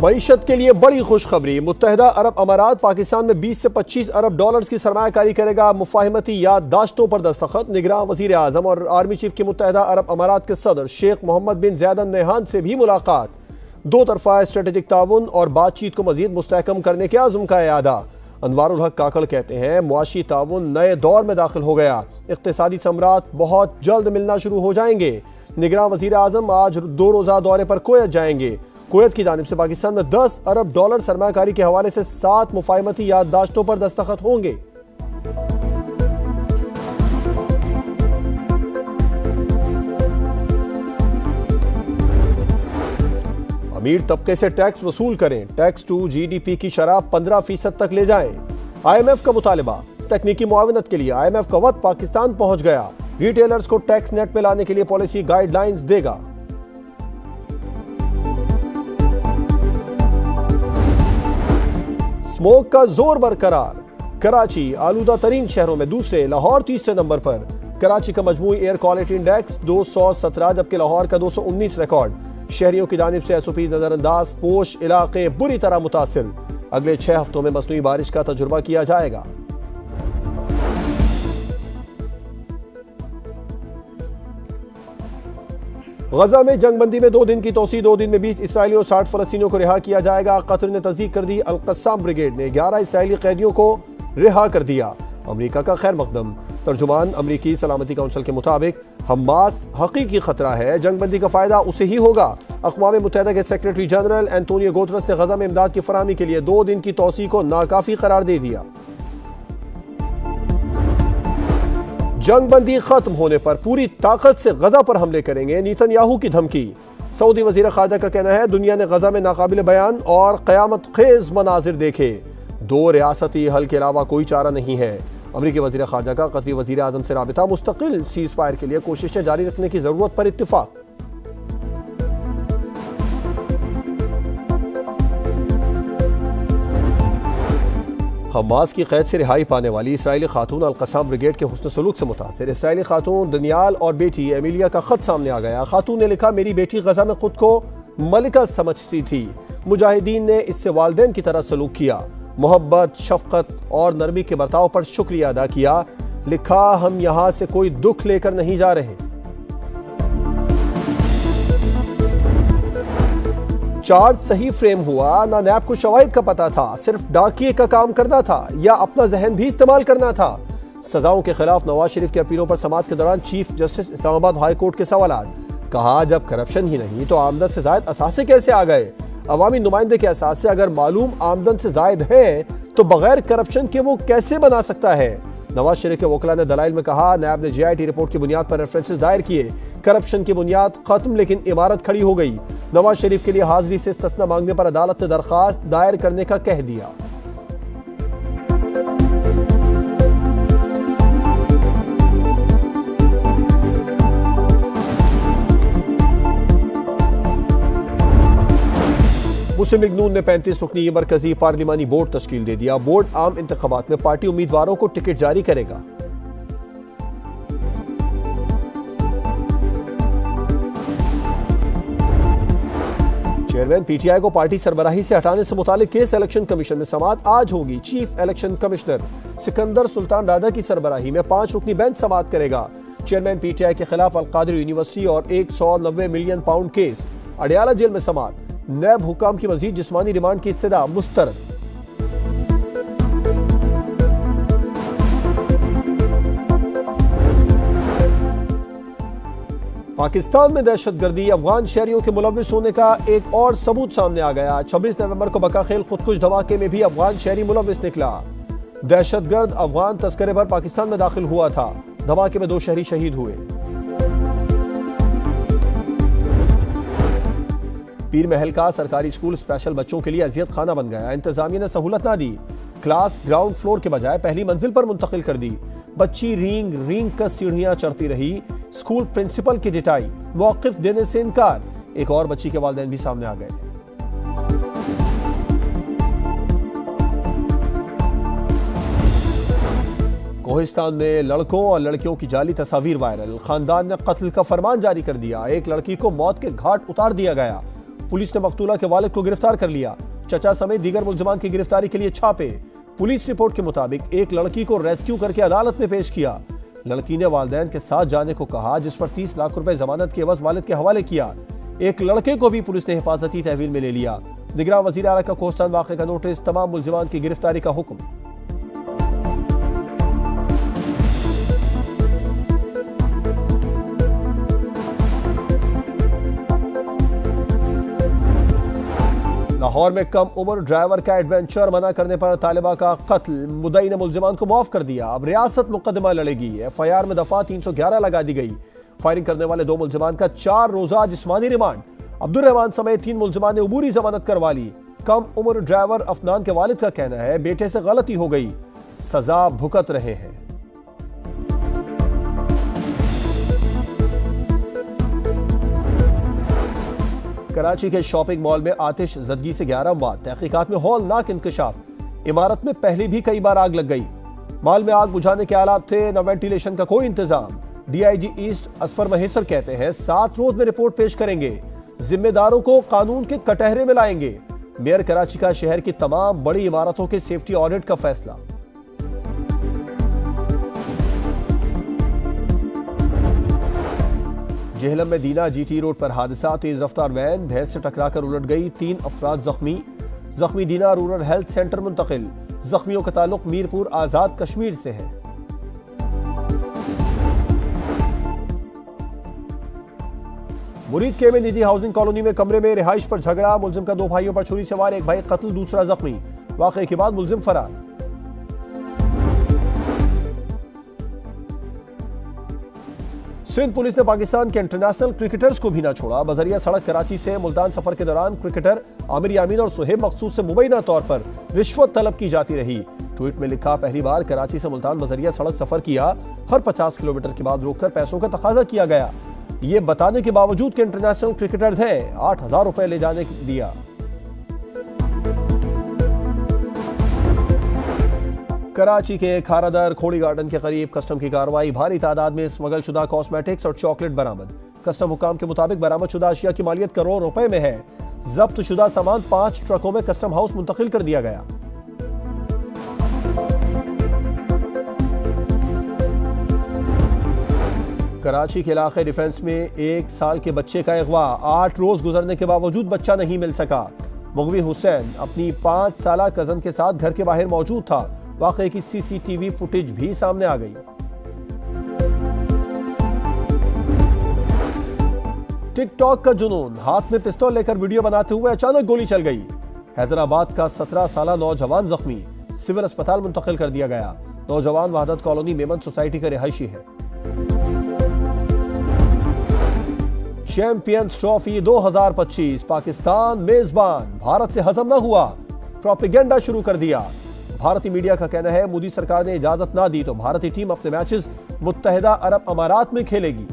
मईशत के लिए बड़ी खुशखबरी। मुत्तहिदा अरब अमारात पाकिस्तान में 20 से 25 अरब डॉलर्स की सरमायाकारी करेगा। मुफाहिमती याददाश्तों पर दस्तखत। निगरान वजीर आजम और आर्मी चीफ की मुत्तहिदा अरब अमारात के सदर शेख मोहम्मद बिन ज़ायद अल नहयान से भी मुलाकात। दो तरफा स्ट्रेटेजिक ताउन और बातचीत को मजीद मुस्तहकम करने के आज़म का इरादा। अनवारुल हक काकड़ कहते हैं मुआशी ताउन नए दौर में दाखिल हो गया। इक़्तिसादी समरात बहुत जल्द मिलना शुरू हो जाएंगे। निगरान वजीर आजम आज 2 रोज़ा दौरे पर कुवैत जाएंगे। कुवैत की जानिब से पाकिस्तान में 10 अरब डॉलर सरमायाकारी के हवाले से 7 मुफाहिमती याददाश्तों पर दस्तखत होंगे। अमीर तबके से टैक्स वसूल करें। टैक्स टू GDP की शरह 15% तक ले जाएं। IMF का मुतालिबा। तकनीकी मुआवनत के लिए IMF का वक्त पाकिस्तान पहुंच गया। रिटेलर्स को टैक्स नेट में लाने के लिए पॉलिसी गाइडलाइंस देगा। स्मोक का जोर बरकरार। कराची आलूदा तरीन शहरों में दूसरे, लाहौर तीसरे नंबर पर। कराची का मजमूई एयर क्वालिटी इंडेक्स 217 जबकि लाहौर का 219 रिकॉर्ड। शहरियों की जानिब से SOPs नजरअंदाज। पोश इलाके बुरी तरह मुतासिर। अगले 6 हफ्तों में मसनूई बारिश का तजुर्बा किया जाएगा। गजा में जंगबंदी में 2 दिन की तोसी। 2 दिन में 20 इसराइलियों और 60 फलस्तीनियों को रिहा किया जाएगा। कतर ने तस्दीक कर दी। अल-कस्साम ब्रिगेड ने 11 इसराइली कैदियों को रिहा कर दिया। अमरीका का खैर मकदम। तर्जुमान अमरीकी सलामती काउंसिल के मुताबिक हमास हकीकी खतरा है। जंगबंदी का फायदा उसे ही होगा। अक़वाम मुत्तहिदा के सेक्रेटरी जनरल एंटोनियो गुतेरेस ने गजा में इमदाद की फराहमी के लिए 2 दिन की तोसी को नाकाफी करार दे दिया। जंगबंदी खत्म होने पर पूरी ताकत से गजा पर हमले करेंगे, नेतन्याहू की धमकी। सऊदी वजीर खारजा का कहना है दुनिया ने गजा में नाकाबिल बयान और क़यामत खेज मनाजिर देखे। 2 रियासती हल के अलावा कोई चारा नहीं है। अमरीकी वजीर खारजा का कतरी वजीर आजम से राबिता। मुस्तकिल सीज फायर के लिए कोशिशें जारी रखने की जरूरत पर इत्तिफाक। हमास की कैद से रिहाई पाने वाली इसराइली खातून अल-कस्साम ब्रिगेड के हुस्न सलूक से मुतासिर इसराइली खातून दनियाल और बेटी एमिलिया का खत सामने आ गया। खातून ने लिखा, मेरी बेटी गजा में खुद को मलिका समझती थी। मुजाहिदीन ने इससे वालिदैन की तरह सलूक किया। मोहब्बत, शफकत और नरमी के बर्ताव पर शुक्रिया अदा किया। लिखा, हम यहाँ से कोई दुख लेकर नहीं जा रहे। चार्ज सही फ्रेम हुआ। ना नैब को शवाहिद का पता था, सिर्फ डाकिए का काम करना था या अपना जहन भी इस्तेमाल करना था। सजाओं के खिलाफ नवाज शरीफ की अपीलों पर समाअत के दौरान chief justice Islamabad high court के सवालात। कहा, जब करप्शन ही नहीं तो आमदन से जायद असासे कैसे आ गए? अवामी नुमाइंदे के असासे अगर मालूम आमदन से जायद है तो बगैर करप्शन के वो कैसे बना सकता है? नवाज शरीफ के वकला ने दलाइल में कहा, नैब ने GIT रिपोर्ट की बुनियाद पर रेफरेंसेस दायर किए। करप्शन की बुनियाद खत्म लेकिन इमारत खड़ी हो गई। नवाज शरीफ के लिए हाजिरी से इस्तिस्ना मांगने पर अदालत ने दरखास्त दायर करने का कह दिया। मुस्लिम लीग नून ने 35 रुकनी मरकजी पार्लिमानी बोर्ड तश्कील दे दिया। बोर्ड आम इंतखाबात में पार्टी उम्मीदवारों को टिकट जारी करेगा। चेयरमैन PTI को पार्टी सरबराही से हटाने से मुतालिक केस इलेक्शन कमीशन में समाअत आज होगी। Chief election commissioner Sikandar Sultan Radha की सरबराही में 5 रुकनी बेंच समाअत करेगा। चेयरमैन PTI के खिलाफ अल-कादिर यूनिवर्सिटी और 190 million pound case. Adiala jail में समाअत। नैब हुकाम की मजीद जिस्मानी रिमांड की इस्तदा मुस्तरद। पाकिस्तान में दहशतगर्दी, अफगान शहरियों के मुलविस होने का एक और सबूत सामने आ गया। 26 नवंबर को बकाखेल खुदकुश धमाके में भी अफगान शहरी मुलविस निकला। दहशतगर्द अफगान तस्करे पर पाकिस्तान में दाखिल हुआ था। धमाके में 2 शहरी शहीद हुए। पीर महल का सरकारी स्कूल स्पेशल बच्चों के लिए अजियत खाना बन गया। इंतजामिया ने सहूलत ना दी। क्लास ग्राउंड फ्लोर के बजाय पहली मंजिल पर मुंतकिल कर दी। बच्ची रींग कर सीढ़ियां चढ़ती रही। स्कूल प्रिंसिपल की डिटाई, मौक़िफ़ देने से इनकार। एक और बच्ची के वालिदैन भी सामने आ गए। कोहिस्तान में लड़कों और लड़कियों की जाली तस्वीर वायरल। खानदान ने कत्ल का फरमान जारी कर दिया। एक लड़की को मौत के घाट उतार दिया गया। पुलिस ने मकतूला के वालिद को गिरफ्तार कर लिया। चचा समेत दीगर मुलजमान की गिरफ्तारी के लिए छापे। पुलिस रिपोर्ट के मुताबिक एक लड़की को रेस्क्यू करके अदालत में पेश किया। लड़की ने वालिदैन के साथ जाने को कहा, जिस पर 30 लाख रुपए जमानत के एवज वालिद के हवाले किया। एक लड़के को भी पुलिस ने हिफाजती तहवील में ले लिया। निगरान वजीर आला का कोस्तान वाक़े का नोटिस, तमाम मुलजमान की गिरफ्तारी का हुक्म। लाहौर में कम उम्र ड्राइवर का एडवेंचर मना करने पर तालिबा का कत्ल, मुद्दई ने मुलजिमान को माफ कर दिया। अब रियासत मुकदमा लड़ेगी। FIR में दफा 311 लगा दी गई। फायरिंग करने वाले 2 मुलजिमान का 4 रोजा जिस्मानी रिमांड। अब्दुल रहमान समेत 3 मुलजिमान ने उबूरी जमानत करवा ली। कम उम्र ड्राइवर अफनान के वालिद का कहना है, बेटे से गलती हो गई, सजा भुगत रहे हैं। कराची के शॉपिंग मॉल में आतिश जदगी से 11 अमवात। तहकीकात में हौलनाक इंकशाफ। इमारत में पहले भी कई बार आग लग गई। मॉल में आग बुझाने के आलात थे, न वेंटिलेशन का कोई इंतजाम। DIG ईस्ट असफर महेसर कहते हैं 7 रोज में रिपोर्ट पेश करेंगे। जिम्मेदारों को कानून के कटहरे में लाएंगे। मेयर कराची का शहर की तमाम बड़ी इमारतों के सेफ्टी ऑडिट का फैसला। जेहलम में दीना GT रोड पर हादसा, तेज रफ्तार वैन भैंस से टकराकर उलट गई। 3 अफराद जख्मी दीना रूरल हेल्थ सेंटर मुंतकिल। जख्मियों का ताल्लुक मीरपुर आजाद कश्मीर से है। मुरीद के में निजी हाउसिंग कॉलोनी में कमरे में रिहाइश पर झगड़ा, मुलजिम का 2 भाइयों पर छुरी से वार, एक भाई कत्ल, दूसरा जख्मी। वाकये के बाद मुलजिम फरार। सिंध पुलिस ने पाकिस्तान के इंटरनेशनल क्रिकेटर्स को भी ना छोड़ा। बजरिया सड़क कराची से मुल्तान सफर के दौरान क्रिकेटर आमिर यामीन और सुहेब मकसूद से मुबैना तौर पर रिश्वत तलब की जाती रही। ट्वीट में लिखा, पहली बार कराची से मुल्तान बजरिया सड़क सफर किया, हर 50 किलोमीटर के बाद रोककर पैसों का तकाजा किया गया। ये बताने के बावजूद कि इंटरनेशनल क्रिकेटर्स हैं, 8,000 रुपए ले जाने दिया। कराची के खारादर खोड़ी गार्डन के करीब कस्टम की कार्रवाई, भारी तादाद में स्मगल शुदा कॉस्मेटिक्स और चॉकलेट बरामद। कस्टम हुकाम के मुताबिक बरामद शुदा अशिया की मालियत करोड़ रुपए में है। जब्त शुदा सामान 5 ट्रकों में कस्टम हाउस मुंतकिल कर दिया गया। कराची के इलाके डिफेंस में 1 साल के बच्चे का अगवा, 8 रोज गुजरने के बावजूद बच्चा नहीं मिल सका। मुगवी हुसैन अपनी 5 साला कजन के साथ घर के बाहर मौजूद था। वाकये की CCTV फुटेज भी सामने आ गई। टिकटॉक का जुनून, हाथ में पिस्तौल लेकर वीडियो बनाते हुए अचानक गोली चल गई। हैदराबाद का 17 साला नौजवान जख्मी, सिविल अस्पताल मुंतकिल कर दिया गया। नौजवान वहादत कॉलोनी मेमन सोसाइटी का रिहायशी है। चैंपियंस ट्रॉफी 2025, पाकिस्तान मेजबान, भारत से हजम न हुआ, प्रोपेगेंडा शुरू कर दिया। भारतीय मीडिया का कहना है, मोदी सरकार ने इजाजत ना दी तो भारतीय टीम अपने मैचेस मुत्तहिदा अरब अमारात में खेलेगी।